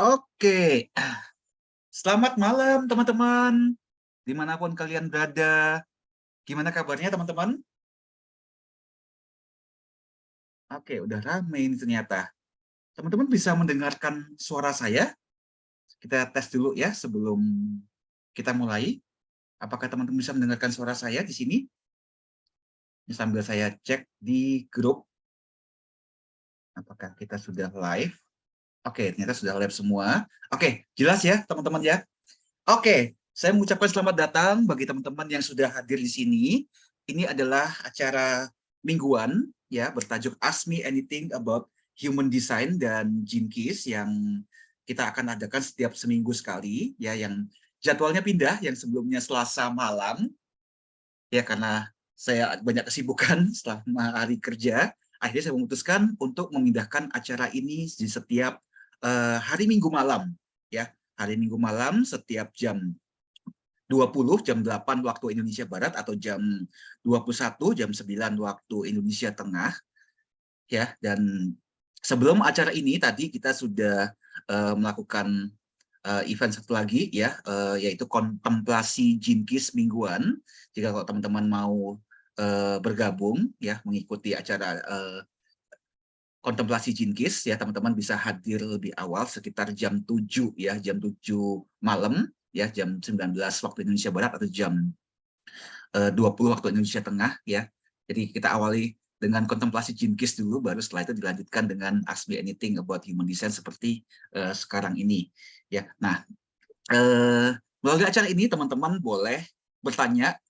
Oke, selamat malam teman-teman, dimanapun kalian berada. Gimana kabarnya teman-teman? Oke, udah rame ini ternyata. Teman-teman bisa mendengarkan suara saya? Kita tes dulu ya sebelum kita mulai. Apakah teman-teman bisa mendengarkan suara saya di sini? Ini sambil saya cek di grup, apakah kita sudah live? Oke, ternyata sudah live semua. Oke, jelas ya teman-teman ya? Oke, saya mengucapkan selamat datang bagi teman-teman yang sudah hadir di sini. Ini adalah acara mingguan ya bertajuk Ask Me Anything About Human Design dan Gene Keys yang kita akan adakan setiap seminggu sekali ya, yang jadwalnya pindah, yang sebelumnya Selasa malam ya karena saya banyak kesibukan selama hari kerja. Akhirnya saya memutuskan untuk memindahkan acara ini di setiap hari Minggu malam ya. Hari Minggu malam setiap jam 20 jam 8 waktu Indonesia Barat atau jam 21 jam 9 waktu Indonesia Tengah ya. Dan sebelum acara ini tadi kita sudah melakukan event satu lagi ya, yaitu kontemplasi Jinkis mingguan. Jika kalau teman-teman mau bergabung ya mengikuti acara kontemplasi Jinkis ya, teman-teman bisa hadir lebih awal sekitar jam 7 ya, jam 7 malam ya, jam 19 waktu Indonesia Barat atau jam 20 waktu Indonesia Tengah ya. Jadi kita awali dengan kontemplasi Jinkis dulu, baru setelah itu dilanjutkan dengan Ask Me Anything About Human Design seperti sekarang ini ya. Nah, melalui acara ini teman-teman boleh bertanya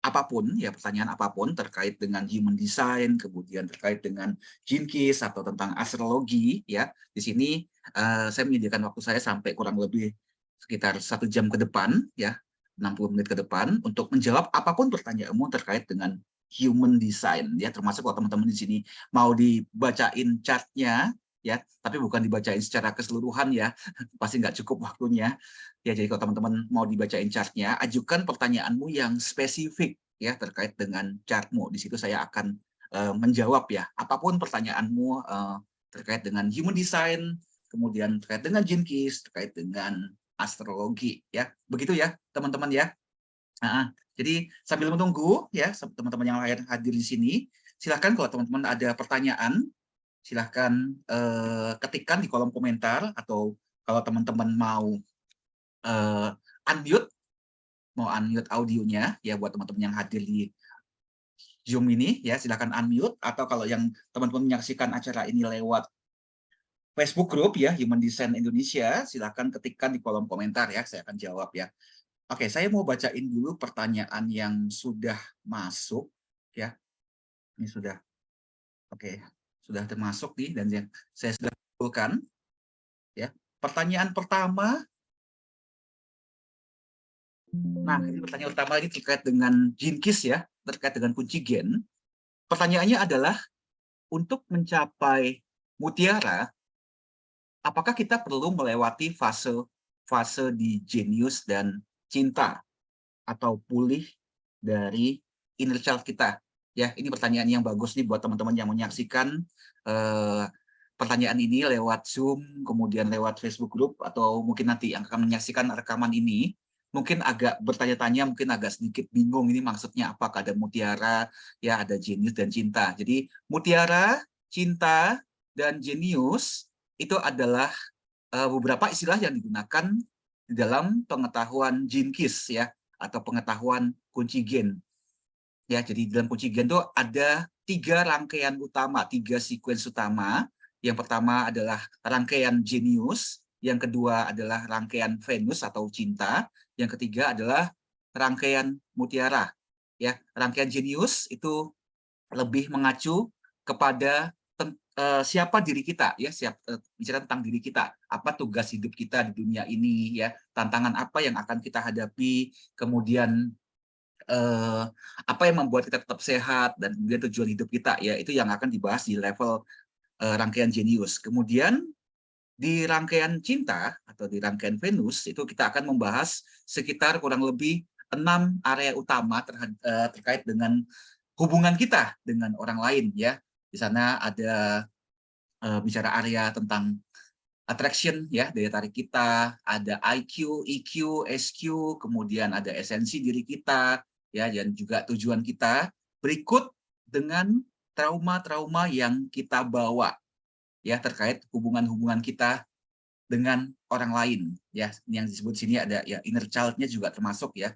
apapun ya, pertanyaan apapun terkait dengan human design, kemudian terkait dengan Gene Keys atau tentang astrologi ya. Di sini saya menyediakan waktu saya sampai kurang lebih sekitar 1 jam ke depan ya, 60 menit ke depan untuk menjawab apapun pertanyaanmu terkait dengan human design ya, termasuk kalau teman-teman di sini mau dibacain chartnya ya, tapi bukan dibacain secara keseluruhan ya, pasti nggak cukup waktunya. Ya, jadi kalau teman-teman mau dibacain chartnya, ajukan pertanyaanmu yang spesifik ya terkait dengan chartmu. Di situ saya akan menjawab ya apapun pertanyaanmu terkait dengan human design, kemudian terkait dengan Gene Keys, terkait dengan astrologi ya. Begitu ya teman-teman ya. Jadi sambil menunggu ya teman-teman yang lain hadir di sini, silahkan kalau teman-teman ada pertanyaan, silahkan ketikkan di kolom komentar, atau kalau teman-teman mau unmute, audionya ya buat teman-teman yang hadir di Zoom ini ya, silakan unmute. Atau kalau yang teman-teman menyaksikan acara ini lewat Facebook Group ya Human Design Indonesia, silakan ketikkan di kolom komentar ya, saya akan jawab ya. Oke, saya mau bacain dulu pertanyaan yang sudah masuk ya. Ini sudah, oke, sudah termasuk nih dan yang saya sudah kumpulkan. Ya, pertanyaan pertama. Nah, ini pertanyaan pertama ini terkait dengan gene keys ya, terkait dengan kunci gen. Pertanyaannya adalah untuk mencapai mutiara, apakah kita perlu melewati fase di jenius dan cinta atau pulih dari inner child kita? Ya, ini pertanyaan yang bagus nih buat teman-teman yang menyaksikan pertanyaan ini lewat Zoom, kemudian lewat Facebook Group, atau mungkin nanti yang akan menyaksikan rekaman ini, mungkin agak bertanya-tanya, mungkin agak sedikit bingung ini maksudnya apakah ada mutiara, ya ada jenius dan cinta. Jadi mutiara, cinta, dan jenius itu adalah beberapa istilah yang digunakan di dalam pengetahuan gene keys ya, atau pengetahuan kunci gen. Ya, jadi dalam kunci gen itu ada 3 rangkaian utama, 3 sequence utama. Yang pertama adalah rangkaian jenius, yang kedua adalah rangkaian Venus atau cinta, yang ketiga adalah rangkaian mutiara. Ya, rangkaian jenius itu lebih mengacu kepada siapa diri kita ya, bicara tentang diri kita, apa tugas hidup kita di dunia ini ya, tantangan apa yang akan kita hadapi, kemudian apa yang membuat kita tetap sehat, dan kemudian tujuan hidup kita ya, itu yang akan dibahas di level rangkaian jenius. Kemudian di rangkaian cinta atau di rangkaian Venus itu kita akan membahas sekitar kurang lebih 6 area utama terkait dengan hubungan kita dengan orang lain ya. Di sana ada bicara area tentang attraction ya, daya tarik kita, ada IQ, EQ, SQ, kemudian ada esensi diri kita ya, dan juga tujuan kita. Berikut dengan trauma-trauma yang kita bawa ya, terkait hubungan-hubungan kita dengan orang lain ya. Yang disebut sini ada ya inner child-nya juga termasuk ya.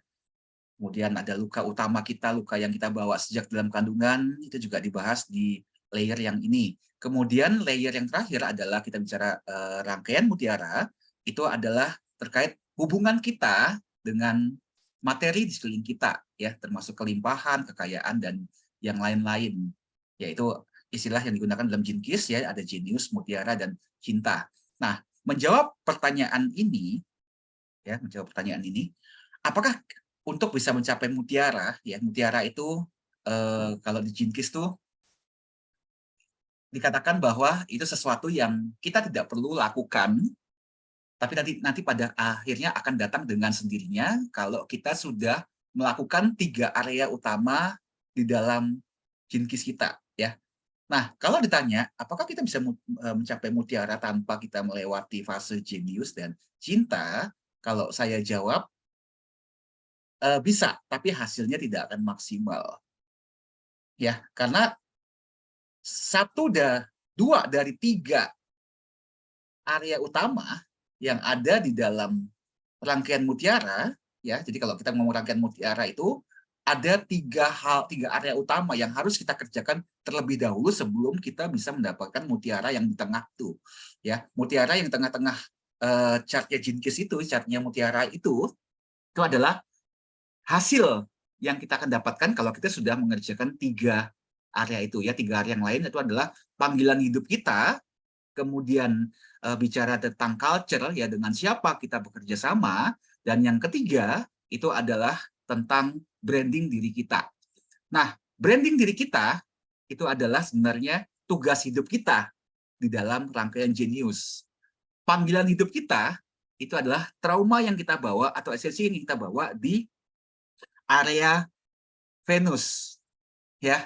Kemudian ada luka utama kita, luka yang kita bawa sejak dalam kandungan, itu juga dibahas di layer yang ini. Kemudian layer yang terakhir adalah kita bicara rangkaian mutiara, itu adalah terkait hubungan kita dengan materi di sekeliling kita, ya, termasuk kelimpahan, kekayaan, dan yang lain-lain. Yaitu istilah yang digunakan dalam gene keys, ya, ada jenius, mutiara, dan cinta. Nah, menjawab pertanyaan ini, apakah untuk bisa mencapai mutiara, ya, mutiara itu kalau di gene keys tuh dikatakan bahwa itu sesuatu yang kita tidak perlu lakukan, tapi nanti pada akhirnya akan datang dengan sendirinya kalau kita sudah melakukan 3 area utama di dalam gene keys kita, ya. Nah, kalau ditanya apakah kita bisa mencapai mutiara tanpa kita melewati fase jenius dan cinta, kalau saya jawab bisa, tapi hasilnya tidak akan maksimal. Ya, karena 2 dari 3 area utama yang ada di dalam rangkaian mutiara, ya. Jadi kalau kita ngomong rangkaian mutiara itu ada 3 area utama yang harus kita kerjakan terlebih dahulu sebelum kita bisa mendapatkan mutiara yang di tengah tuh, ya. Mutiara yang tengah-tengah chartnya gene keys itu, chartnya mutiara itu adalah hasil yang kita akan dapatkan kalau kita sudah mengerjakan 3 area itu ya. 3 area yang lain itu adalah panggilan hidup kita, kemudian bicara tentang culture ya, dengan siapa kita bekerja sama, dan yang ketiga itu adalah tentang branding diri kita. Nah, branding diri kita itu adalah sebenarnya tugas hidup kita di dalam rangkaian jenius. Panggilan hidup kita itu adalah trauma yang kita bawa atau esensi yang kita bawa di area Venus, ya.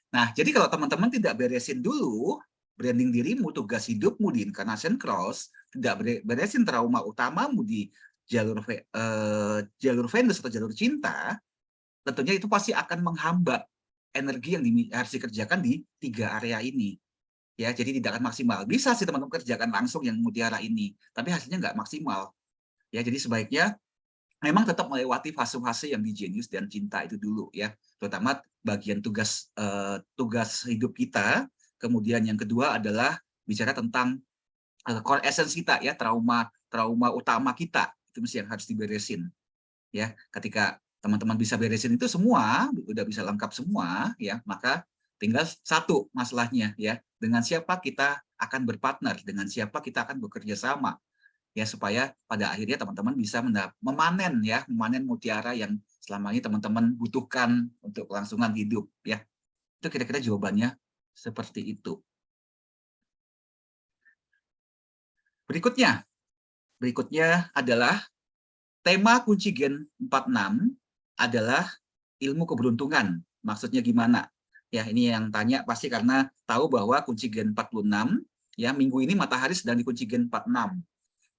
Nah, jadi kalau teman-teman tidak beresin dulu branding dirimu, tugas hidupmu di Incarnation Cross, tidak beresin trauma utamamu di jalur Venus atau jalur cinta, tentunya itu pasti akan menghambat energi yang harus dikerjakan di 3 area ini. Ya, jadi tidak akan maksimal. Bisa sih teman-teman kerjakan langsung yang mutiara ini, tapi hasilnya nggak maksimal. Ya, jadi sebaiknya memang tetap melewati fase-fase yang di jenius dan cinta itu dulu ya, terutama bagian tugas hidup kita. Kemudian yang kedua adalah bicara tentang core essence kita ya, trauma utama kita itu mesti yang harus diberesin ya. Ketika teman-teman bisa beresin itu semua, udah bisa lengkap semua ya, maka tinggal satu masalahnya ya, dengan siapa kita akan berpartner, dengan siapa kita akan bekerja sama ya, supaya pada akhirnya teman-teman bisa memanen ya, memanen mutiara yang selama ini teman-teman butuhkan untuk kelangsungan hidup ya. Itu kira-kira jawabannya seperti itu. Berikutnya, adalah tema kunci Gen 46 adalah ilmu keberuntungan. Maksudnya gimana? Ya, ini yang tanya pasti karena tahu bahwa kunci Gen 46 ya, minggu ini matahari sedang di kunci Gen 46.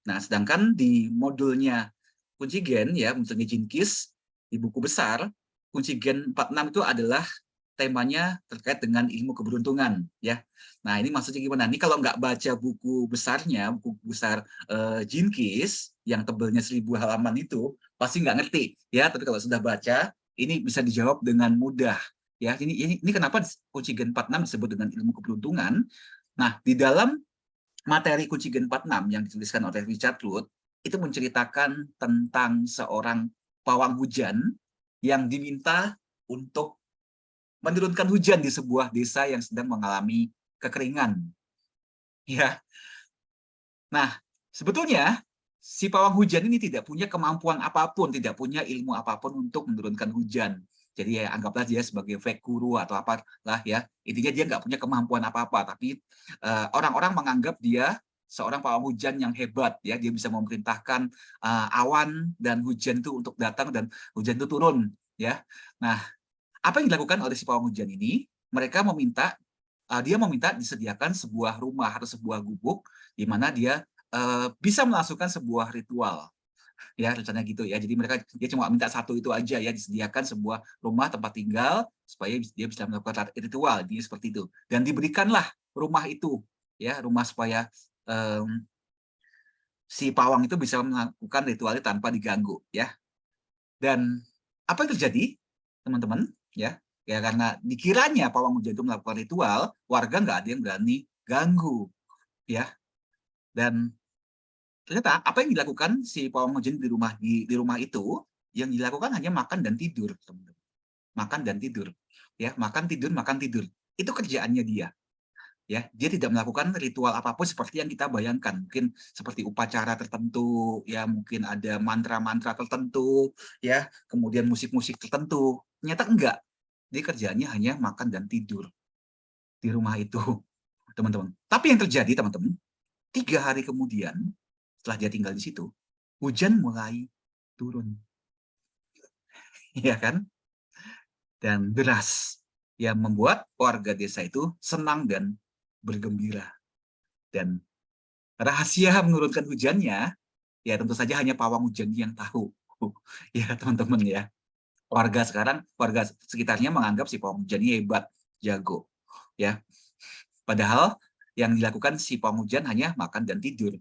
Nah, sedangkan di modulnya kunci Gen ya, misalnya Jinkis di buku besar, kunci Gen 46 itu adalah temanya terkait dengan ilmu keberuntungan ya. Nah, ini maksudnya gimana? Ini kalau nggak baca buku besarnya, buku besar Jinkis yang tebelnya 1000 halaman itu pasti nggak ngerti ya. Tapi kalau sudah baca, ini bisa dijawab dengan mudah ya. Ini kenapa kunci Gen 46 disebut dengan ilmu keberuntungan? Nah, di dalam materi kunci Gen 46 yang dituliskan oleh Richard Root itu menceritakan tentang seorang pawang hujan yang diminta untuk menurunkan hujan di sebuah desa yang sedang mengalami kekeringan. Ya. Nah, sebetulnya si pawang hujan ini tidak punya kemampuan apapun, tidak punya ilmu apapun untuk menurunkan hujan. Jadi ya anggaplah dia sebagai fake guru atau apalah ya. Intinya dia nggak punya kemampuan apa-apa, tapi orang-orang menganggap dia seorang pawang hujan yang hebat ya. Dia bisa memerintahkan awan dan hujan itu untuk datang dan hujan itu turun ya. Nah, apa yang dilakukan oleh si pawang hujan ini? Mereka meminta, dia meminta disediakan sebuah rumah atau sebuah gubuk di mana dia bisa melangsungkan sebuah ritual. Ya, rencananya gitu ya. Jadi dia cuma minta satu itu aja ya, disediakan sebuah rumah tempat tinggal supaya dia bisa melakukan ritual. Dia seperti itu. Dan diberikanlah rumah itu, ya, rumah supaya si pawang itu bisa melakukan ritualnya tanpa diganggu, ya. Dan apa yang terjadi, teman-teman? Ya, ya karena dikiranya pawang hujan itu melakukan ritual, warga nggak ada yang berani ganggu, ya. Dan ternyata apa yang dilakukan si pawang hujan di rumah itu, yang dilakukan hanya makan dan tidur, teman-teman. Makan dan tidur, ya, makan tidur. Itu kerjaannya dia. Ya, dia tidak melakukan ritual apapun seperti yang kita bayangkan, mungkin seperti upacara tertentu, ya mungkin ada mantra-mantra tertentu, ya kemudian musik-musik tertentu. Ternyata enggak, dia kerjaannya hanya makan dan tidur di rumah itu, teman-teman. Tapi yang terjadi, teman-teman, 3 hari kemudian setelah dia tinggal di situ, hujan mulai turun, ya kan? Dan deras, yang membuat warga desa itu senang dan bergembira. Dan rahasia menurunkan hujannya, ya tentu saja hanya pawang hujan yang tahu. Ya teman-teman ya. Warga sekitarnya menganggap si pawang hujan ini hebat, jago. Ya. Padahal yang dilakukan si pawang hujan hanya makan dan tidur.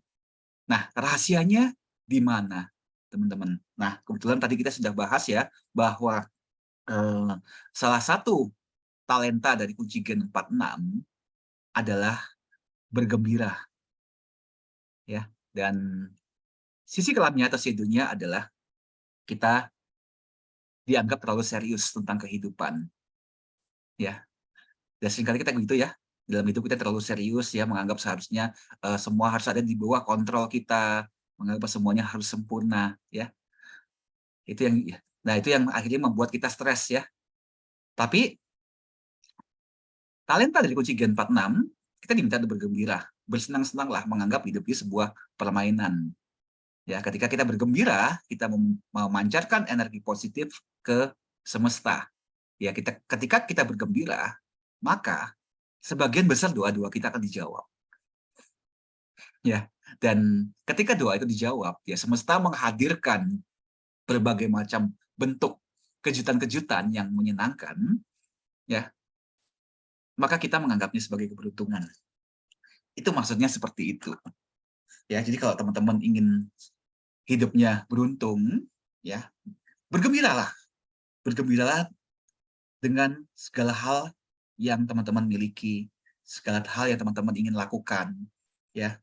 Nah, rahasianya di mana, teman-teman? Nah, kebetulan tadi kita sudah bahas ya, bahwa salah satu talenta dari kunci Gen 46 adalah bergembira. Ya. Dan sisi kelamnya atau shadow-nya adalah kita dianggap terlalu serius tentang kehidupan. Ya, dan seringkali kita begitu ya. Dalam hidup kita terlalu serius ya, menganggap seharusnya semua harus ada di bawah kontrol kita, menganggap semuanya harus sempurna ya. Itu yang akhirnya membuat kita stres ya. Tapi talenta dari kunci Gen 46, kita diminta untuk bergembira, bersenang-senanglah, menganggap hidup ini sebuah permainan. Ya, ketika kita bergembira, kita memancarkan energi positif ke semesta. Ya, ketika kita bergembira, maka sebagian besar doa-doa kita akan dijawab. Ya, dan ketika doa itu dijawab, ya semesta menghadirkan berbagai macam bentuk kejutan-kejutan yang menyenangkan, ya, maka kita menganggapnya sebagai keberuntungan. Itu maksudnya seperti itu. Ya, jadi kalau teman-teman ingin hidupnya beruntung, ya, bergembiralah. Bergembiralah dengan segala hal yang teman-teman miliki, segala hal yang teman-teman ingin lakukan, ya.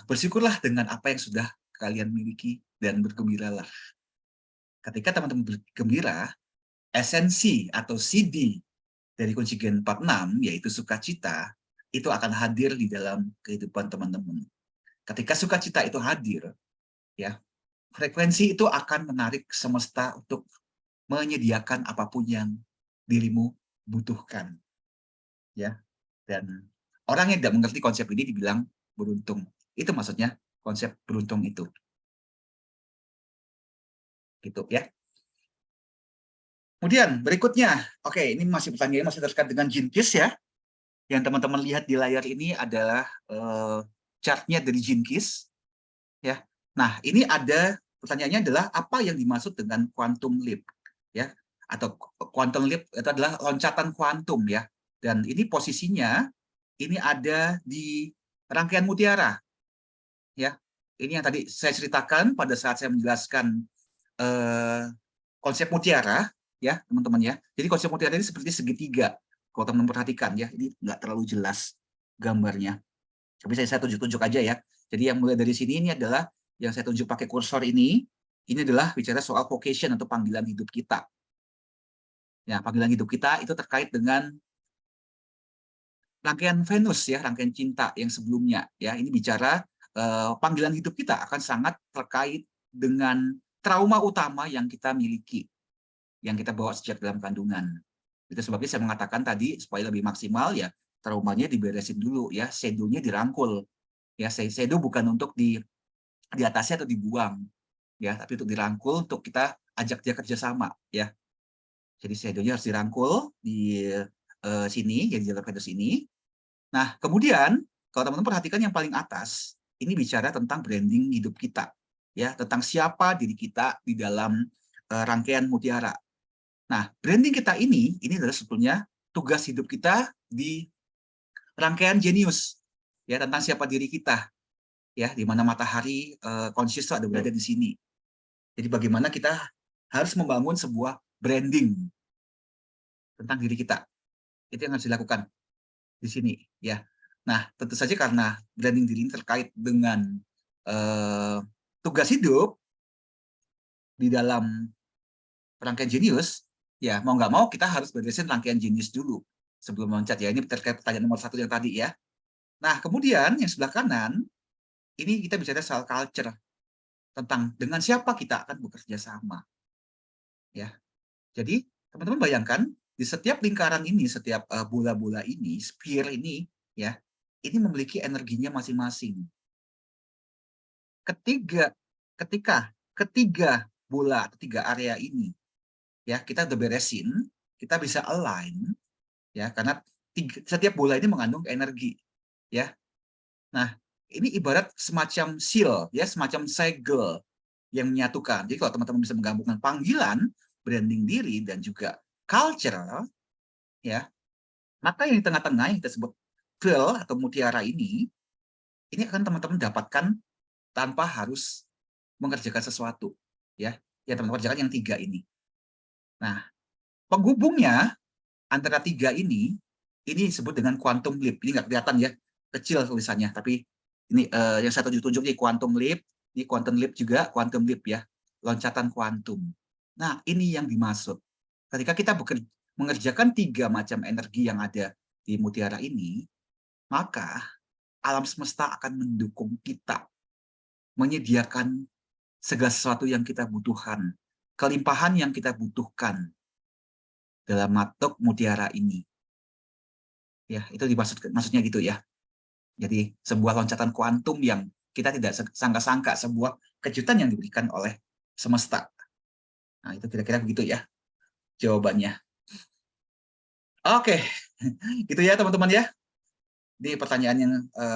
Bersyukurlah dengan apa yang sudah kalian miliki dan bergembiralah. Ketika teman-teman bergembira, esensi atau CD dari kunci gen 46, yaitu sukacita, itu akan hadir di dalam kehidupan teman-teman. Ketika sukacita itu hadir, ya, frekuensi itu akan menarik semesta untuk menyediakan apapun yang dirimu butuhkan, ya. Dan orang yang tidak mengerti konsep ini dibilang beruntung. Itu maksudnya konsep beruntung itu. Gitu ya. Kemudian berikutnya, oke, ini masih pertanyaannya masih terkait dengan Gene Keys ya. Yang teman-teman lihat di layar ini adalah chartnya dari Gene Keys ya. Nah, ini ada pertanyaannya adalah apa yang dimaksud dengan quantum leap ya, atau quantum leap itu adalah loncatan kuantum ya. Dan ini posisinya ini ada di rangkaian mutiara ya. Ini yang tadi saya ceritakan pada saat saya menjelaskan konsep mutiara ya, teman-teman ya. Jadi konsep mutiara ini seperti segitiga. Kalau teman-teman perhatikan ya, ini nggak terlalu jelas gambarnya. Tapi saya tunjuk-tunjuk aja ya. Jadi yang mulai dari sini ini adalah yang saya tunjuk pakai kursor ini adalah bicara soal vocation atau panggilan hidup kita. Ya, panggilan hidup kita itu terkait dengan rangkaian Venus ya, rangkaian cinta yang sebelumnya ya. Ini bicara panggilan hidup kita akan sangat terkait dengan trauma utama yang kita miliki, yang kita bawa sejak dalam kandungan. Itu sebabnya saya mengatakan tadi supaya lebih maksimal ya traumanya diberesin dulu ya, shadow-nya dirangkul. Ya, shadow bukan untuk diatasi atau dibuang ya, tapi untuk dirangkul, untuk kita ajak dia kerjasama ya. Jadi shadow-nya harus dirangkul di sini, jadi dalam Venus ini. Nah, kemudian kalau teman-teman perhatikan yang paling atas, ini bicara tentang branding hidup kita ya, tentang siapa diri kita di dalam rangkaian mutiara. Nah, branding kita ini adalah sebetulnya tugas hidup kita di rangkaian jenius ya, tentang siapa diri kita ya, di mana matahari conscious ada berada di sini. Jadi bagaimana kita harus membangun sebuah branding tentang diri kita. Itu yang harus dilakukan di sini ya. Nah, tentu saja karena branding diri ini terkait dengan tugas hidup di dalam rangkaian jenius, ya mau nggak mau kita harus beresin rangkaian jenius dulu sebelum loncat ya. Ini terkait pertanyaan nomor 1 yang tadi ya. Nah, kemudian yang sebelah kanan, ini kita bicara soal culture, tentang dengan siapa kita akan bekerja sama. Ya, jadi teman-teman bayangkan, di setiap lingkaran ini, setiap bola-bola ini, sphere ini, ya, ini memiliki energinya masing-masing. Ketika ketiga bola, ketiga area ini, ya kita udah beresin, kita bisa align, ya, karena setiap bola ini mengandung energi, ya. Nah, ini ibarat semacam seal, ya, semacam segel yang menyatukan. Jadi kalau teman-teman bisa menggabungkan panggilan, branding diri, dan juga culture, ya, maka yang di tengah-tengah yang kita sebut pearl atau mutiara ini akan teman-teman dapatkan tanpa harus mengerjakan sesuatu, ya. Yang teman-teman kerjakan yang 3 ini. Nah, penghubungnya antara 3 ini disebut dengan quantum leap. Ini nggak kelihatan ya, kecil tulisannya, tapi ini yang saya tunjuk-tunjuk ini quantum leap, ini quantum leap juga, quantum leap ya, loncatan kuantum. Nah, ini yang dimaksud. Ketika kita mengerjakan 3 macam energi yang ada di mutiara ini, maka alam semesta akan mendukung kita, menyediakan segala sesuatu yang kita butuhkan, kelimpahan yang kita butuhkan dalam matok mutiara ini. Ya, itu maksudnya gitu ya. Jadi sebuah loncatan kuantum yang kita tidak sangka-sangka, sebuah kejutan yang diberikan oleh semesta. Nah, itu kira-kira begitu ya jawabannya. Oke, itu ya teman-teman ya. Di pertanyaan yang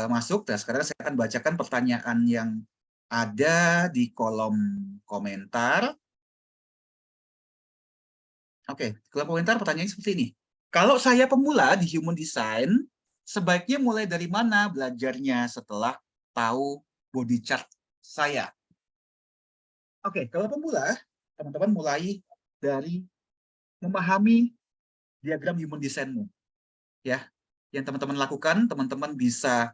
masuk, dan sekarang saya akan bacakan pertanyaan yang ada di kolom komentar. Oke, kolom komentar pertanyaannya seperti ini. Kalau saya pemula di Human Design, sebaiknya mulai dari mana belajarnya setelah tahu body chart saya? Oke, kalau pemula, teman-teman mulai dari memahami diagram Human Design-mu. Ya, yang teman-teman lakukan, teman-teman bisa,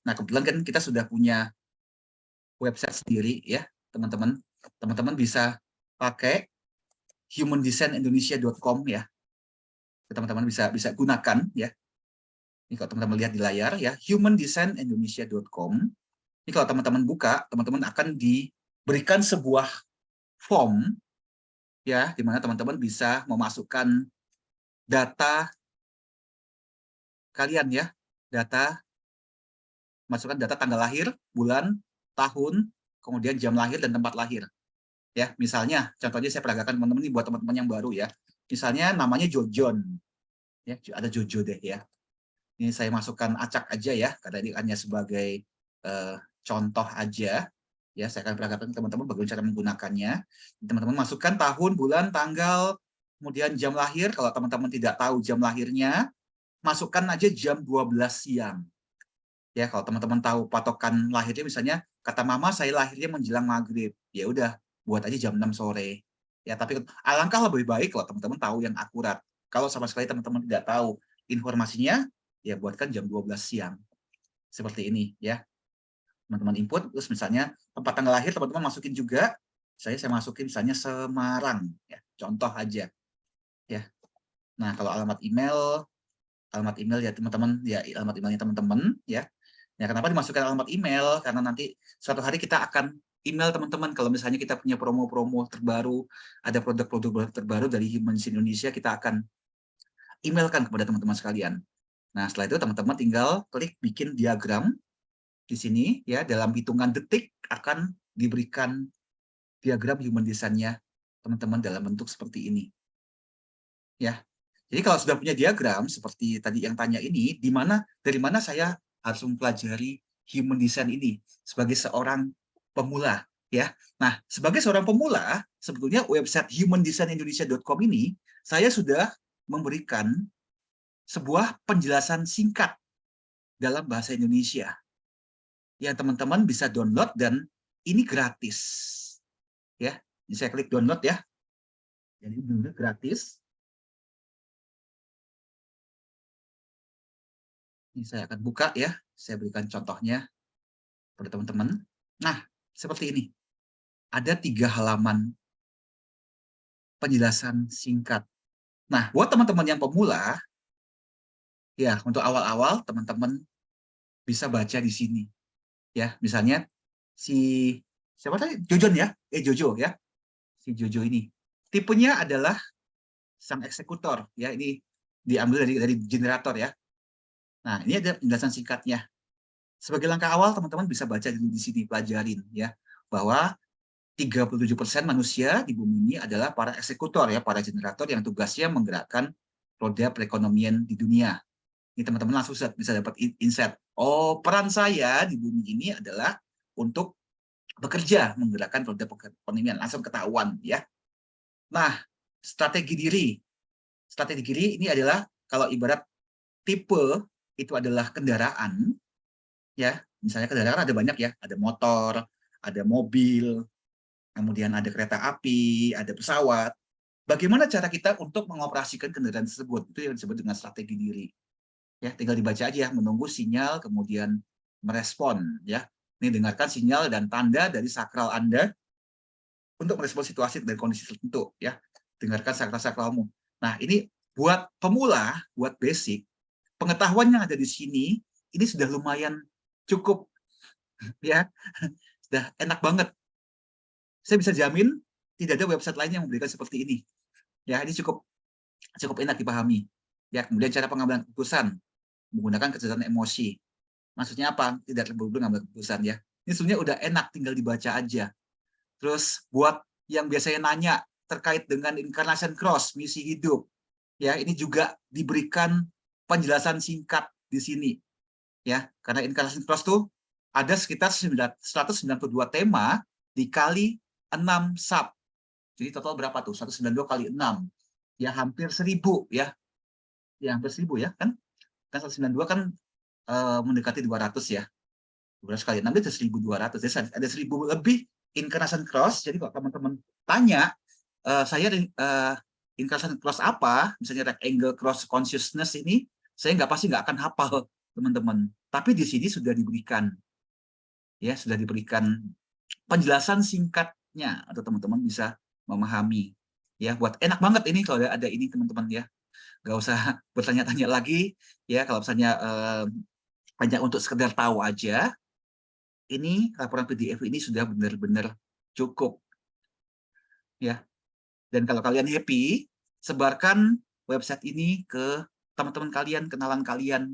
nah kebetulan kan kita sudah punya website sendiri ya, teman-teman. Teman-teman bisa pakai humandesignindonesia.com ya. teman-teman bisa gunakan ya. Ini kalau teman-teman lihat di layar ya, humandesignindonesia.com. Ini kalau teman-teman buka, teman-teman akan diberikan sebuah form ya, di mana teman-teman bisa memasukkan data kalian ya, masukkan data tanggal lahir, bulan, tahun, kemudian jam lahir dan tempat lahir. Ya, misalnya, contohnya saya peragakan teman-teman ini buat teman-teman yang baru ya. Misalnya namanya Jojon, ya ada Jojo deh ya. Ini saya masukkan acak aja ya, karena ini hanya sebagai contoh aja. Ya, saya akan peragakan teman-teman bagaimana cara menggunakannya. Teman-teman masukkan tahun, bulan, tanggal, kemudian jam lahir. Kalau teman-teman tidak tahu jam lahirnya, masukkan aja jam 12 siang. Ya, kalau teman-teman tahu patokan lahirnya, misalnya kata mama saya lahirnya menjelang maghrib, ya udah buat aja jam 6 sore. Ya, tapi alangkah lebih baik kalau teman-teman tahu yang akurat. Kalau sama sekali teman-teman tidak tahu informasinya, ya buatkan jam 12 siang. Seperti ini ya. Teman-teman input, terus misalnya tempat tanggal lahir teman-teman masukin juga. Saya masukin misalnya Semarang ya. Contoh aja. Ya. Nah, kalau alamat email ya teman-teman, ya alamat emailnya teman-teman ya. Ya, kenapa dimasukkan alamat email? Karena nanti suatu hari kita akan email teman-teman kalau misalnya kita punya promo-promo terbaru, ada produk-produk terbaru dari Human Design Indonesia, kita akan emailkan kepada teman-teman sekalian. Nah, setelah itu teman-teman tinggal klik bikin diagram di sini ya, dalam hitungan detik akan diberikan diagram human design-nya teman-teman dalam bentuk seperti ini. Ya. Jadi kalau sudah punya diagram seperti tadi yang tanya ini, dari mana saya harus mempelajari human design ini sebagai seorang pemula ya. Nah, sebagai seorang pemula, sebetulnya website humandesignnindonesia.com ini saya sudah memberikan sebuah penjelasan singkat dalam bahasa Indonesia yang teman-teman bisa download dan ini gratis. Ya, ini saya klik download ya. Jadi download gratis. Ini saya akan buka ya, saya berikan contohnya pada teman-teman. Nah, seperti ini. Ada 3 halaman penjelasan singkat. Nah, buat teman-teman yang pemula, ya untuk awal-awal teman-teman bisa baca di sini. Ya, misalnya si siapa tadi? Jojon ya? Jojo ya. Si Jojo ini. Tipenya adalah sang eksekutor ya. Ini diambil dari generator ya. Nah, ini ada penjelasan singkatnya. Sebagai langkah awal teman-teman bisa baca dulu di sini, pelajarin ya bahwa 37% manusia di bumi ini adalah para eksekutor ya, para generator yang tugasnya menggerakkan roda perekonomian di dunia. Ini teman-teman langsung bisa dapat insight. Oh, peran saya di bumi ini adalah untuk bekerja menggerakkan roda perekonomian, langsung ketahuan ya. Nah, strategi diri. Strategi diri ini adalah kalau ibarat tipe itu adalah kendaraan ya. Misalnya kendaraan ada banyak ya, ada motor, ada mobil, kemudian ada kereta api, ada pesawat. Bagaimana cara kita untuk mengoperasikan kendaraan tersebut? Itu yang disebut dengan strategi diri. Ya, tinggal dibaca aja, menunggu sinyal, kemudian merespon. Ya, ini dengarkan sinyal dan tanda dari sakral Anda untuk merespon situasi dan kondisi tertentu. Ya, dengarkan sakral-sakralmu. Nah, ini buat pemula, buat basic, pengetahuan yang ada di sini ini sudah lumayan cukup, ya, sudah enak banget. Saya bisa jamin tidak ada website lain yang memberikan seperti ini. Ya, ini cukup enak dipahami. Ya, kemudian cara pengambilan keputusan menggunakan kecerdasan emosi. Maksudnya apa? Tidak terburu-buru mengambil keputusan ya. Ini sebenarnya udah enak, tinggal dibaca aja. Terus buat yang biasanya nanya terkait dengan incarnation cross, misi hidup, ya ini juga diberikan penjelasan singkat di sini. Ya, karena incarnation cross tuh ada sekitar 192 tema dikali 6 sub. Jadi total berapa tuh? 192 kali 6. Ya hampir 1000 ya. Ya hampir 1000 ya kan? Kan 192 kan mendekati 200 ya. 200 kali 6 itu 1200. Jadi ada 1000 lebih incarnation cross. Jadi kalau teman-teman tanya, saya incarnation cross apa? Misalnya rectangle cross consciousness ini, saya pasti nggak akan hafal teman-teman. Tapi di sini sudah diberikan, ya sudah diberikan penjelasan singkatnya atau teman-teman bisa memahami. Ya, buat enak banget ini kalau ada ini teman-teman ya. nggak usah bertanya-tanya lagi ya. Kalau misalnya hanya untuk sekedar tahu aja, ini laporan PDF ini sudah benar-benar cukup ya. Dan kalau kalian happy, sebarkan website ini ke teman-teman kalian, kenalan kalian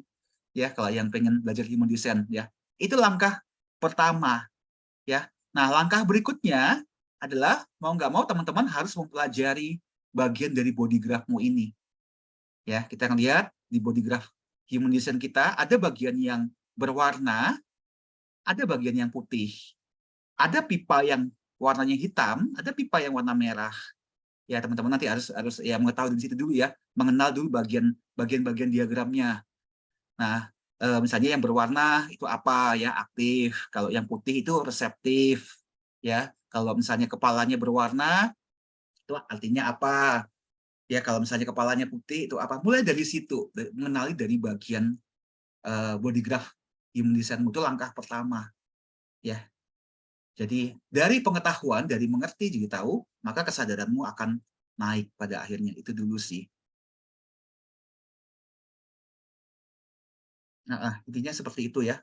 ya, kalau yang pengen belajar human design ya. Itu langkah pertama ya. Nah, langkah berikutnya adalah mau nggak mau teman-teman harus mempelajari bagian dari body graph-mu ini. Ya, kita lihat di body graph human design kita ada bagian yang berwarna, ada bagian yang putih. Ada pipa yang warnanya hitam, ada pipa yang warna merah. Ya, teman-teman nanti harus ya mengetahui di situ dulu ya, mengenal dulu bagian diagramnya. Nah, misalnya yang berwarna itu apa ya, aktif. Kalau yang putih itu reseptif. Ya, kalau misalnya kepalanya berwarna itu artinya apa? Ya, kalau misalnya kepalanya putih itu apa? Mulai dari situ, mengenali dari bagian body graph human design itu langkah pertama. Ya, jadi dari pengetahuan, dari mengerti jadi tahu, maka kesadaranmu akan naik pada akhirnya. Itu dulu sih. Nah, intinya seperti itu ya.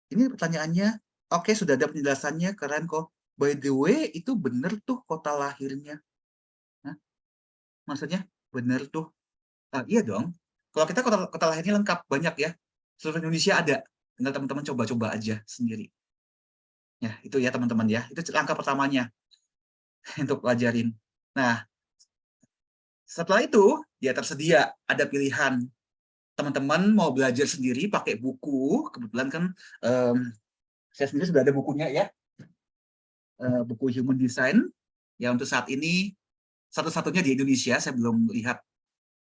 Ini pertanyaannya, oke sudah ada penjelasannya, keren kok. By the way, itu benar tuh kota lahirnya. Hah? Maksudnya benar tuh. Iya dong. Kalau kita kota lahirnya lengkap, banyak ya. Seluruh Indonesia ada. Tinggal teman-teman coba-coba aja sendiri. Ya, itu ya teman-teman ya. Itu langkah pertamanya untuk pelajarin. Nah, setelah itu ya tersedia ada pilihan. Teman-teman mau belajar sendiri pakai buku, kebetulan kan saya sendiri sudah ada bukunya ya, buku Human Design. Ya untuk saat ini satu-satunya di Indonesia, saya belum lihat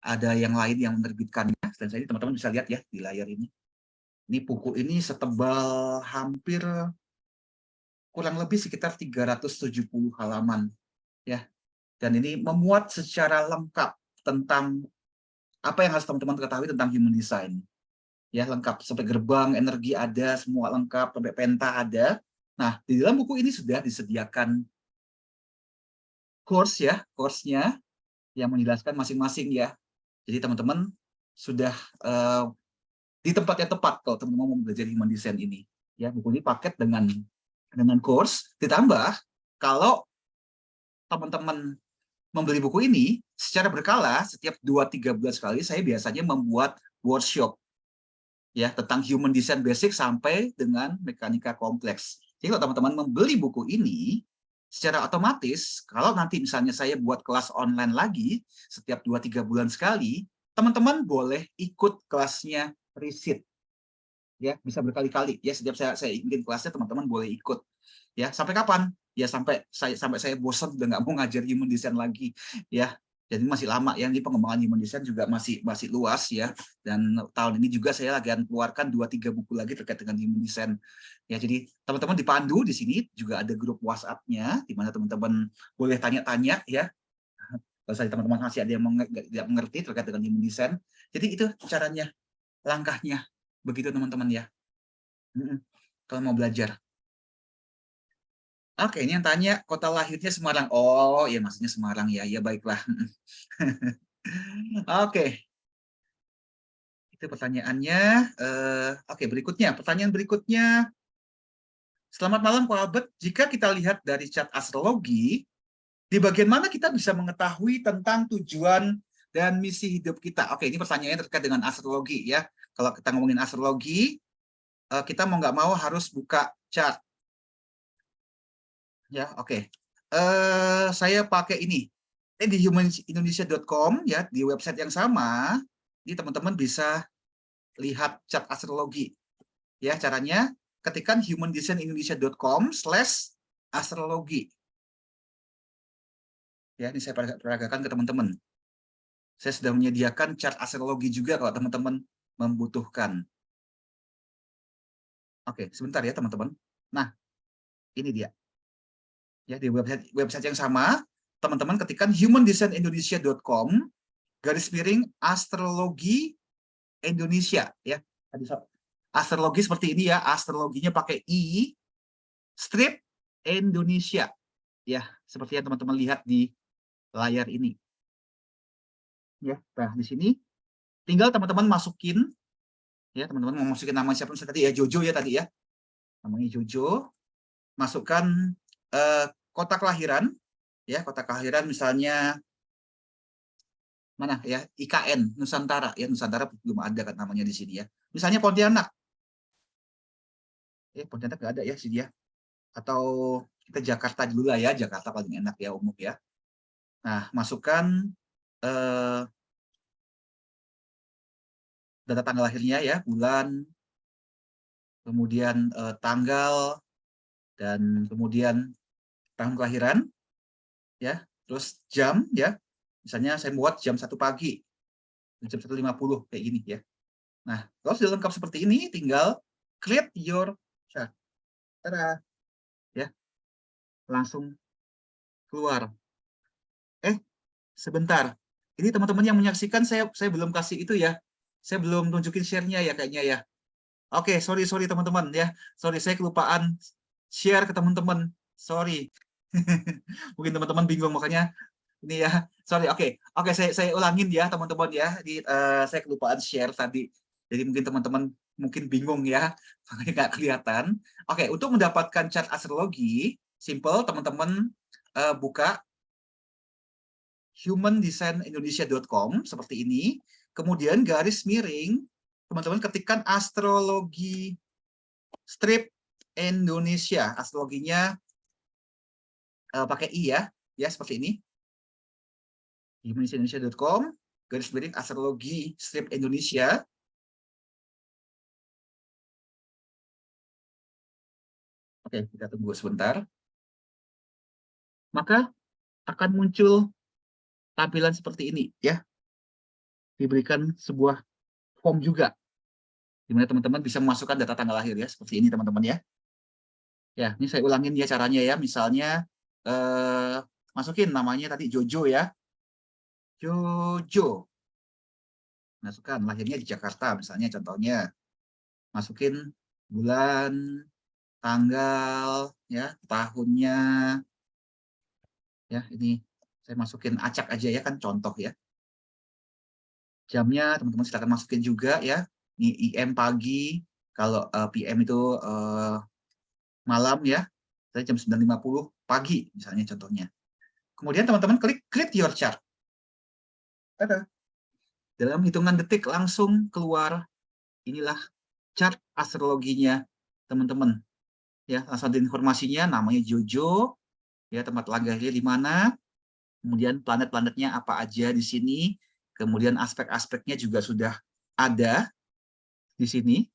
ada yang lain yang menerbitkannya. Dan saya ini teman-teman bisa lihat ya di layar ini. Ini buku ini setebal hampir kurang lebih sekitar 370 halaman ya. Dan ini memuat secara lengkap tentang apa yang harus teman-teman ketahui tentang human design. Ya, lengkap sampai gerbang energi ada, semua lengkap, sampai penta ada. Nah, di dalam buku ini sudah disediakan course ya, course-nya yang menjelaskan masing-masing ya. Jadi teman-teman sudah di tempat yang tepat kalau teman-teman mau belajar human design ini. Ya, buku ini paket dengan course, ditambah kalau teman-teman membeli buku ini secara berkala setiap 2-3 bulan sekali saya biasanya membuat workshop ya tentang human design basic sampai dengan mekanika kompleks. Jadi kalau teman-teman membeli buku ini secara otomatis kalau nanti misalnya saya buat kelas online lagi setiap 2-3 bulan sekali, teman-teman boleh ikut kelasnya Receipt. Ya, bisa berkali-kali ya, setiap saya ingin kelasnya teman-teman boleh ikut. Ya, sampai kapan? Ya sampai saya bosan udah nggak mau ngajar human design lagi ya. Jadi masih lama ya, ini pengembangan human design juga masih luas ya. Dan tahun ini juga saya lagi akan keluarkan 2-3 buku lagi terkait dengan human design. Ya, jadi teman-teman dipandu di sini juga ada grup WhatsApp-nya di mana teman-teman boleh tanya-tanya ya. Kalau saya teman-teman masih ada yang tidak mengerti terkait dengan human design. Jadi itu caranya, langkahnya. Begitu teman-teman ya. Kalau mau belajar. Oke, ini yang tanya kota lahirnya Semarang. Oh, ya maksudnya Semarang ya. Ya baiklah. Oke, itu pertanyaannya. Oke, berikutnya. Pertanyaan berikutnya. Selamat malam, Pak Albert. Jika kita lihat dari chart astrologi, di bagian mana kita bisa mengetahui tentang tujuan dan misi hidup kita? Oke, ini pertanyaannya terkait dengan astrologi ya. Kalau kita ngomongin astrologi, kita mau nggak mau harus buka chart. Ya, oke. Saya pakai ini. Di humanindonesia.com ya, di website yang sama, ini teman-teman bisa lihat chart astrologi. Ya, caranya ketikkan humandesignindonesia.com/astrologi. Ya, ini saya peragakan ke teman-teman. Saya sudah menyediakan chart astrologi juga kalau teman-teman membutuhkan. Oke, sebentar ya teman-teman. Nah, ini dia. Ya, di website yang sama, teman-teman ketikkan humandesignindonesia.com/astrologi Indonesia ya. Astrologi seperti ini ya, astrologinya pakai I strip Indonesia ya, seperti yang teman-teman lihat di layar ini. Ya. Nah, di sini tinggal teman-teman masukin, ya teman-teman mau masukin nama siapa misalnya tadi ya, Jojo ya tadi ya, namanya Jojo, masukkan kota kelahiran, ya kota kelahiran misalnya mana ya, IKN Nusantara ya, Nusantara belum ada kan namanya di sini ya, misalnya Pontianak, ya Pontianak nggak ada ya sih dia, atau kita Jakarta dulu lah ya, Jakarta paling enak ya umum ya. Nah, masukkan eh, data tanggal lahirnya ya, bulan, kemudian tanggal, dan kemudian tahun kelahiran ya, terus jam ya, misalnya saya buat jam 1 pagi, jam 1.50 kayak gini ya. Nah, kalau sudah lengkap seperti ini, tinggal create your chart. Tada, ya, langsung keluar. Sebentar. Ini teman-teman yang menyaksikan, saya belum kasih itu ya. Saya belum tunjukin share-nya ya kayaknya ya. Oke, sorry teman-teman ya. Sorry, saya kelupaan share ke teman-teman. Sorry. Mungkin teman-teman bingung makanya ini ya. Sorry. Oke, saya ulangin ya teman-teman ya. Saya kelupaan share tadi. Jadi mungkin teman-teman mungkin bingung ya, makanya nggak kelihatan. Oke, untuk mendapatkan chart astrologi, simple teman-teman buka humandesignindonesia.com seperti ini, kemudian garis miring, teman-teman ketikkan astrologi strip Indonesia, astrologinya pakai i ya seperti ini, humandesignindonesia.com, garis miring astrologi strip Indonesia. Oke, kita tunggu sebentar. Maka akan muncul tampilan seperti ini ya, diberikan sebuah form juga, di mana teman-teman bisa memasukkan data tanggal lahir ya, seperti ini teman-teman ya. Ya, ini saya ulangin ya caranya ya. Misalnya masukin namanya tadi Jojo ya. Jojo. Masukkan lahirnya di Jakarta misalnya contohnya. Masukin bulan, tanggal ya, tahunnya ya. Ini saya masukin acak aja ya kan contoh ya. Jamnya teman-teman silakan masukin juga ya. Ini IM pagi, kalau PM itu malam ya. Saya jam 9.50 pagi misalnya contohnya. Kemudian teman-teman klik create your chart. Ada. Dalam hitungan detik langsung keluar, inilah chart astrologinya teman-teman. Ya, langsung ada informasinya, namanya Jojo, ya tempat lahirnya di mana, kemudian planet-planetnya apa aja di sini, kemudian aspek-aspeknya juga sudah ada di sini.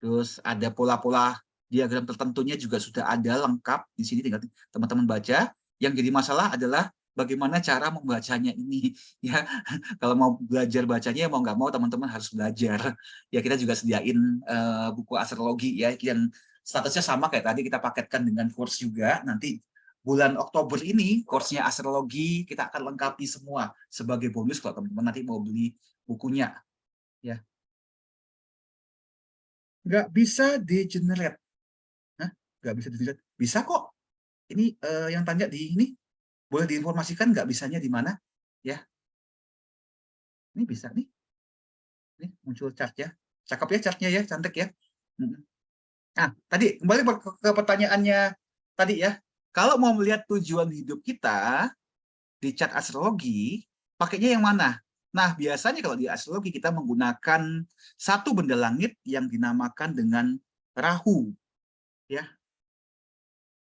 Terus ada pola-pola diagram tertentunya juga sudah ada lengkap di sini, tinggal teman-teman baca. Yang jadi masalah adalah bagaimana cara membacanya ini ya. Kalau mau belajar bacanya mau nggak mau teman-teman harus belajar ya. Kita juga sediain buku astrologi ya yang statusnya sama kayak tadi, kita paketkan dengan course juga. Nanti bulan Oktober ini course-nya astrologi kita akan lengkapi semua sebagai bonus kalau teman-teman nanti mau beli bukunya ya. Nggak bisa degenerate. Hah? Nggak bisa degenerate? Bisa kok. Ini yang tanya di ini, boleh diinformasikan nggak bisanya di mana? Ya, ini bisa nih. Ini muncul chart ya. Cakep ya chartnya ya, cantik ya. Nah, tadi kembali ke pertanyaannya tadi ya. Kalau mau melihat tujuan hidup kita di chart astrologi, pakainya yang mana? Nah, biasanya kalau di astrologi kita menggunakan satu benda langit yang dinamakan dengan Rahu. Ya,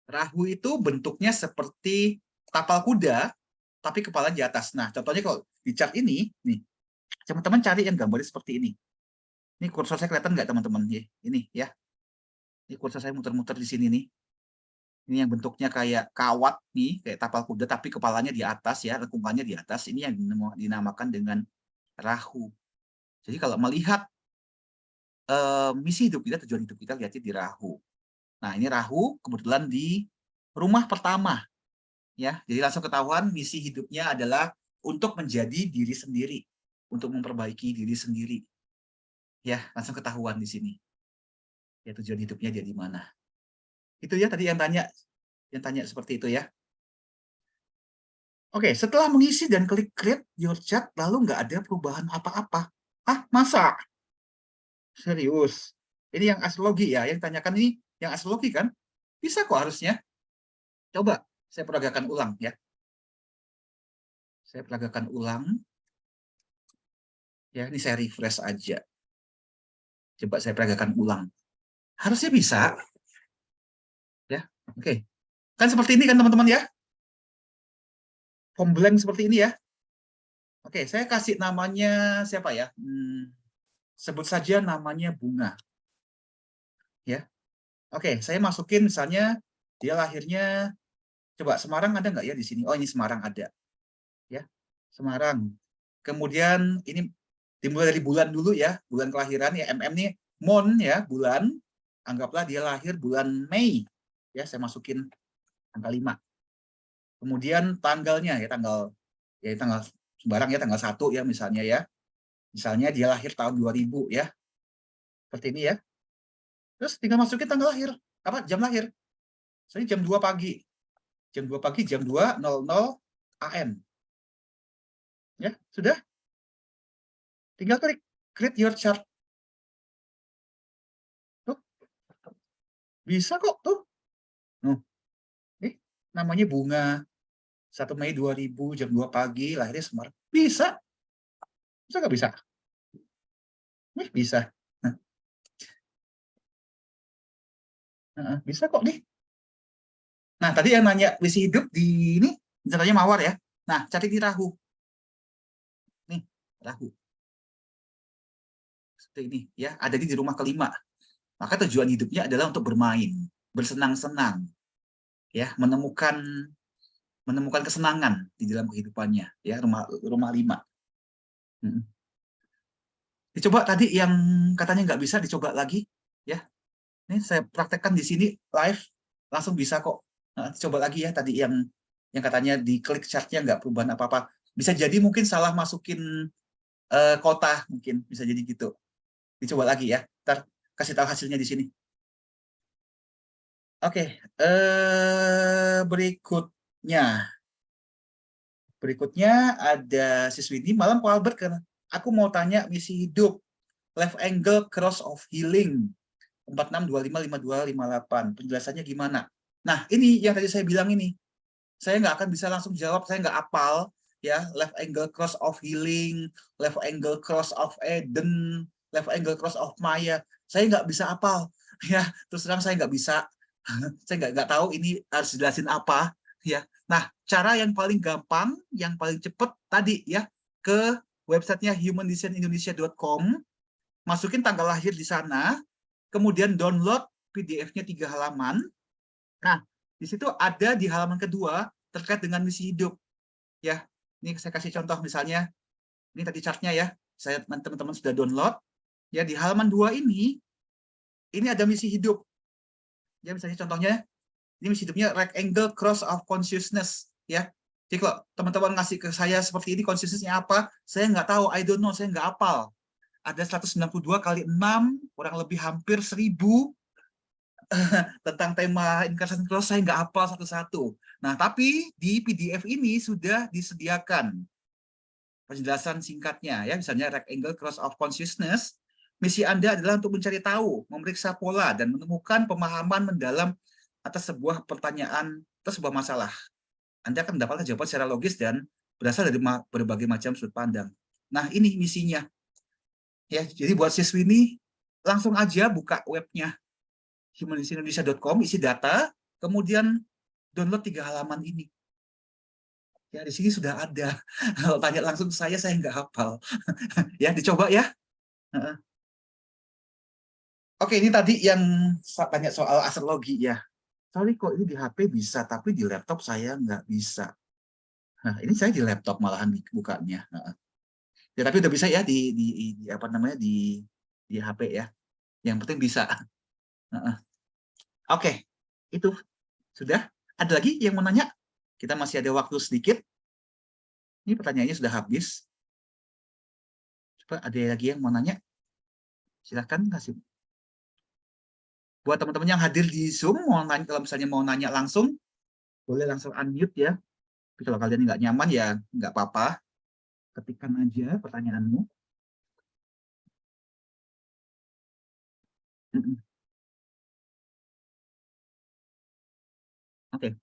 Rahu itu bentuknya seperti tapal kuda, tapi kepala di atas. Nah, contohnya kalau di chart ini, nih, teman-teman cari yang gambarnya seperti ini. Ini kursor saya kelihatan nggak teman-teman? Ini ya, ini kursor saya muter-muter di sini nih. Ini yang bentuknya kayak kawat nih, kayak tapal kuda, tapi kepalanya di atas ya, lengkungannya di atas. Ini yang dinamakan dengan Rahu. Jadi kalau melihat misi hidup kita, tujuan hidup kita, lihatnya di Rahu. Nah, ini Rahu kebetulan di rumah pertama. Ya, jadi langsung ketahuan misi hidupnya adalah untuk menjadi diri sendiri, untuk memperbaiki diri sendiri. Ya, langsung ketahuan di sini. Ya, tujuan hidupnya dia di mana. Itu ya tadi yang tanya seperti itu ya. Oke, setelah mengisi dan klik create your chart, lalu nggak ada perubahan apa-apa. Ah, masa? Serius? Ini yang astrologi ya, yang tanyakan ini yang astrologi kan? Bisa kok harusnya. Coba saya peragakan ulang ya. Saya peragakan ulang. Ya, ini saya refresh aja. Coba saya peragakan ulang. Harusnya bisa. Ya, oke. Kan seperti ini kan teman-teman ya? Form blank seperti ini ya. Oke, saya kasih namanya siapa ya? Sebut saja namanya Bunga. Ya, oke. Saya masukin misalnya dia lahirnya, coba Semarang ada nggak ya di sini? Oh, ini Semarang ada. Ya, Semarang. Kemudian ini dimulai dari bulan dulu ya, bulan kelahiran ya. nih Mon ya, bulan. Anggaplah dia lahir bulan Mei. Ya, saya masukin tanggal 5. Kemudian tanggalnya ya tanggal sembarang ya tanggal 1 ya misalnya ya. Misalnya dia lahir tahun 2000 ya. Seperti ini ya. Terus tinggal masukin tanggal lahir, apa jam lahir. Misalnya jam 2 pagi. Jam 2 pagi jam 2.00 AM. Ya, sudah. Tinggal klik create your chart. Tuh, bisa kok tuh. Namanya Bunga. 1 Mei 2000 jam 2 pagi lahirnya Semarang. Bisa. Bisa nggak bisa? Bisa. Bisa kok nih. Nah, tadi yang nanya misi hidup di ini, misalnya Mawar ya. Nah, cari di Rahu. Nih, Rahu. Seperti ini ya, ada di rumah kelima. Maka tujuan hidupnya adalah untuk bermain, bersenang-senang, ya, menemukan kesenangan di dalam kehidupannya, ya, rumah 5. Dicoba tadi yang katanya nggak bisa, dicoba lagi, ya. Ini saya praktekkan di sini live, langsung bisa kok. Nah, coba lagi ya tadi yang katanya di klik chartnya nggak perubahan apa-apa. Bisa jadi mungkin salah masukin kota, mungkin bisa jadi gitu. Dicoba lagi ya. Ntar kasih tahu hasilnya di sini. Oke, berikutnya. Berikutnya ada siswi ini, malam Pak Albert, kan aku mau tanya misi hidup, left angle cross of healing, 46255258. Penjelasannya gimana? Nah, ini yang tadi saya bilang ini. Saya nggak akan bisa langsung jawab, saya nggak apal ya, left angle cross of healing, left angle cross of Eden, left angle cross of Maya. Saya nggak bisa apal ya, terus terang saya nggak bisa. Saya nggak tahu ini harus jelasin apa ya. Nah, cara yang paling gampang, yang paling cepat tadi ya, ke websitenya humandesignindonesia.com, masukin tanggal lahir di sana, kemudian download PDF-nya 3 halaman. Nah, di situ ada di halaman kedua terkait dengan misi hidup. Ya, ini saya kasih contoh misalnya, ini tadi chartnya ya, saya teman-teman sudah download. Ya, di halaman 2 ini ada misi hidup. Ya, misalnya contohnya, ini misi hidupnya right angle cross of consciousness. Ya, jadi kalau teman-teman ngasih ke saya seperti ini, consciousness-nya apa, saya nggak tahu, I don't know, saya nggak hafal. Ada 192 kali 6, kurang lebih hampir 1000 tentang tema incarnation cross, saya nggak hafal satu-satu. Nah, tapi di PDF ini sudah disediakan penjelasan singkatnya, ya, misalnya rectangle cross of consciousness. Misi Anda adalah untuk mencari tahu, memeriksa pola, dan menemukan pemahaman mendalam atas sebuah pertanyaan atau sebuah masalah. Anda akan mendapatkan jawaban secara logis dan berasal dari berbagai macam sudut pandang. Nah, ini misinya. Ya, jadi buat siswi ini langsung aja buka webnya humanistisindonesia.com, isi data, kemudian download 3 halaman ini. Ya, di sini sudah ada. Kalau tanya langsung saya nggak hafal. Ya, dicoba ya. Oke, ini tadi yang tanya soal astrologi ya. Sorry kok ini di HP bisa, tapi di laptop saya nggak bisa. Nah, ini saya di laptop malahan bukanya. Ya, tapi udah bisa ya di apa namanya di HP ya. Yang penting bisa. Oke, itu sudah. Ada lagi yang mau nanya? Kita masih ada waktu sedikit. Ini pertanyaannya sudah habis. Coba ada lagi yang mau nanya? Silahkan kasih. Buat teman-teman yang hadir di Zoom, mau nanya, kalau misalnya mau nanya langsung, boleh langsung unmute ya. Tapi kalau kalian nggak nyaman ya nggak apa-apa, ketikkan aja pertanyaanmu. Oke,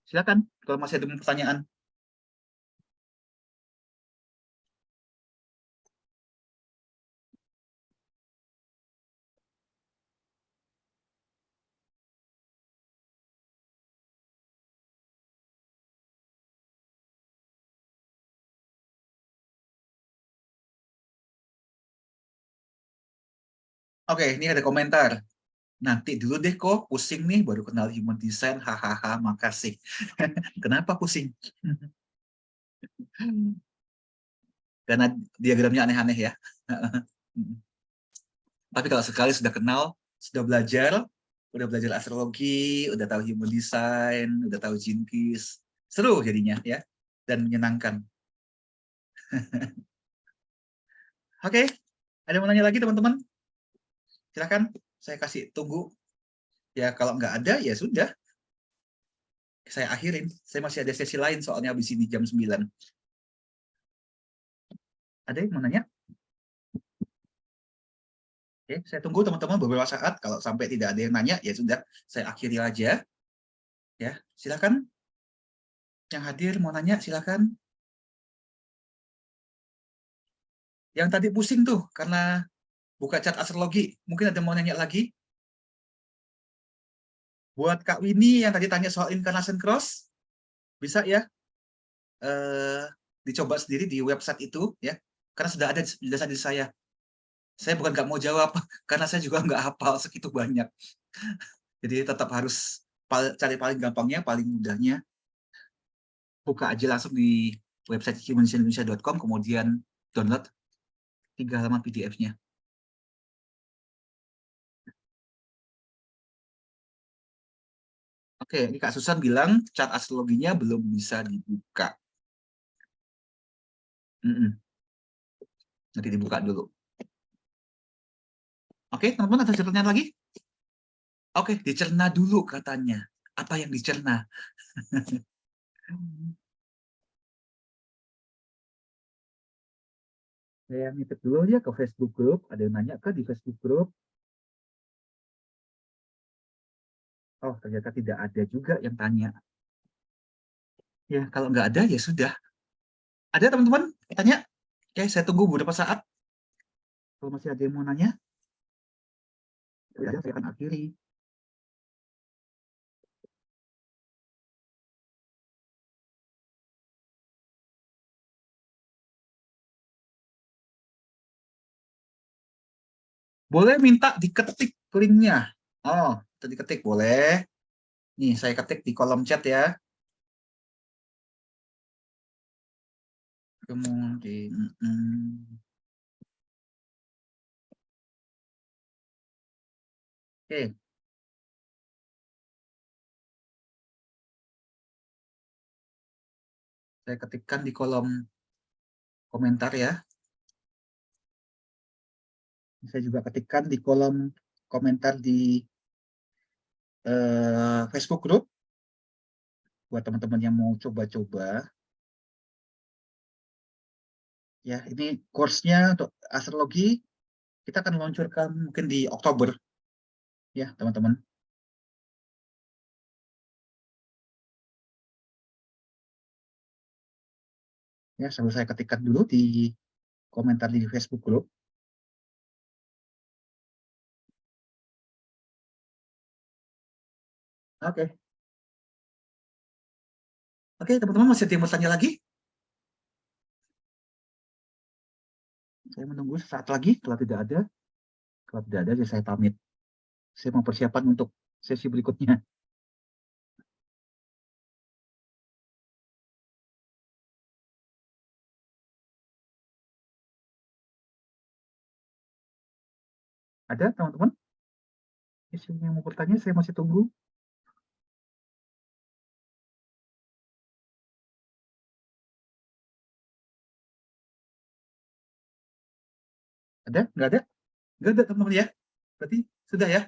silakan kalau masih ada pertanyaan. Oke, ini ada komentar. Nanti dulu deh kok, pusing nih baru kenal human design, hahaha, makasih. Kenapa pusing? Karena diagramnya aneh-aneh ya. Tapi kalau sekali sudah kenal, sudah belajar astrologi, udah tahu human design, udah tahu gene keys, seru jadinya ya, dan menyenangkan. Oke, ada yang mau nanya lagi teman-teman? Silakan, saya kasih tunggu. Ya kalau nggak ada ya sudah, saya akhirin. Saya masih ada sesi lain soalnya habis ini jam 9. Ada yang mau nanya? Oke, saya tunggu teman-teman beberapa saat. Kalau sampai tidak ada yang nanya, ya sudah, saya akhiri aja. Ya, silakan. Yang hadir mau nanya, silakan. Yang tadi pusing tuh karena buka chat astrologi, mungkin ada mau nanya lagi. Buat Kak Winnie yang tadi tanya soal incarnation cross, bisa ya dicoba sendiri di website itu ya, karena sudah ada penjelasan di saya. Saya bukan nggak mau jawab, karena saya juga nggak hafal segitu banyak. Jadi tetap harus cari paling gampangnya, paling mudahnya. Buka aja langsung di website humandesignindonesia.com, kemudian download 3 halaman PDF-nya. Oke, ini Kak Susan bilang chart astrologinya belum bisa dibuka. Nanti dibuka dulu. Oke, teman-teman ada pertanyaan lagi? Oke, dicerna dulu katanya. Apa yang dicerna? Saya ngintip dulu ya ke Facebook Group. Ada yang nanya ke di Facebook Group. Oh, ternyata tidak ada juga yang tanya. Ya, kalau nggak ada, ya sudah. Ada teman-teman tanya? Oke, saya tunggu beberapa saat. Kalau masih ada yang mau nanya, ya, saya akan akhiri. Boleh minta diketik linknya. Oh, tadi ketik boleh. Nih, saya ketik di kolom chat ya. Kemudian, oke, saya ketikkan di kolom komentar ya. Saya juga ketikkan di kolom komentar di Facebook Group buat teman-teman yang mau coba-coba. Ya, ini course-nya untuk astrologi kita akan meluncurkan mungkin di Oktober ya, teman-teman. Ya, sambil saya ketikkan dulu di komentar di Facebook Group. Oke. Oke, teman-teman masih ada yang mau tanya lagi? Saya menunggu saat lagi, kalau tidak ada, ya saya pamit. Saya mau persiapan untuk sesi berikutnya. Ada teman-teman? Yang mau bertanya, saya masih tunggu. Ada? Nggak ada? Nggak ada, teman-teman ya? Berarti sudah ya?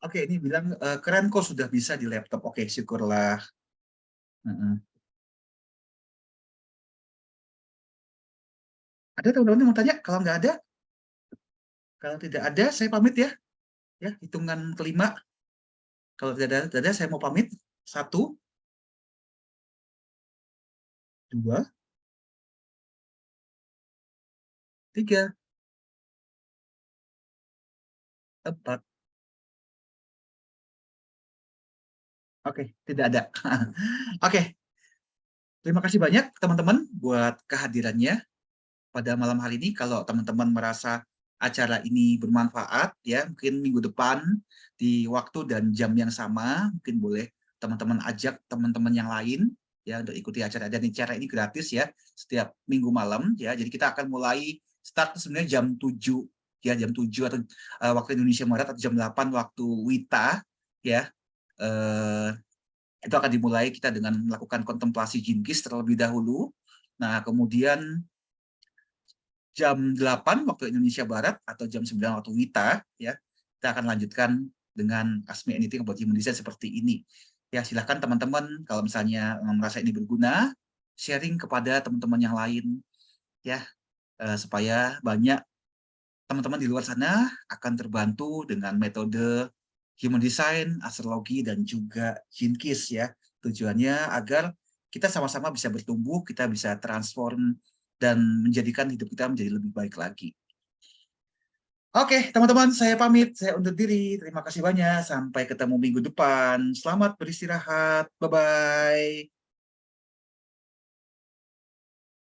Oke, ini bilang keren kok sudah bisa di laptop. Oke, syukurlah. Ada teman-teman yang mau tanya? Kalau nggak ada, kalau tidak ada, saya pamit ya. Ya, hitungan kelima. Kalau tidak ada, saya mau pamit. 1, 2, 3, 4. Oke, tidak ada. Oke, terima kasih banyak teman-teman buat kehadirannya pada malam hari ini. Kalau teman-teman merasa acara ini bermanfaat, ya mungkin minggu depan di waktu dan jam yang sama, mungkin boleh teman-teman ajak teman-teman yang lain ya untuk ikuti acara. Dan acara ini gratis ya, setiap minggu malam ya. Jadi kita akan mulai start sebenarnya jam 7 ya, jam 7 atau waktu Indonesia Barat, atau jam 8 waktu WITA ya. Eh, itu akan dimulai kita dengan melakukan kontemplasi Jinkis terlebih dahulu. Nah, kemudian jam 8 waktu Indonesia Barat atau jam 9 waktu WITA ya, kita akan lanjutkan dengan Ask Me Anything About Human Design seperti ini. Ya, silahkan teman-teman kalau misalnya merasa ini berguna, sharing kepada teman-teman yang lain ya, supaya banyak teman-teman di luar sana akan terbantu dengan metode Human Design, astrologi, dan juga Jinkis ya. Tujuannya agar kita sama-sama bisa bertumbuh, kita bisa transform, dan menjadikan hidup kita menjadi lebih baik lagi. Oke, teman-teman, saya pamit. Saya undur diri. Terima kasih banyak. Sampai ketemu minggu depan. Selamat beristirahat. Bye-bye.